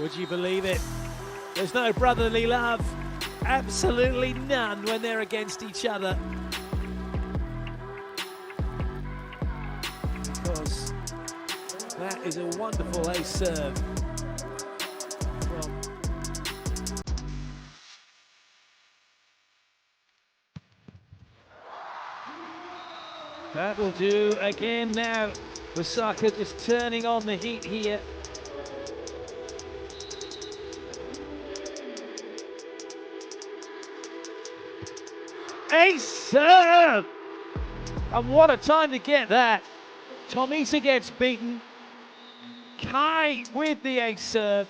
Would you believe it? There's no brotherly love. Absolutely none when they're against each other. Because that is a wonderful ace serve from that will do again now. Osaka just turning on the heat here. Ace serve! And what a time to get that. Tomita gets beaten. Kai with the ace serve.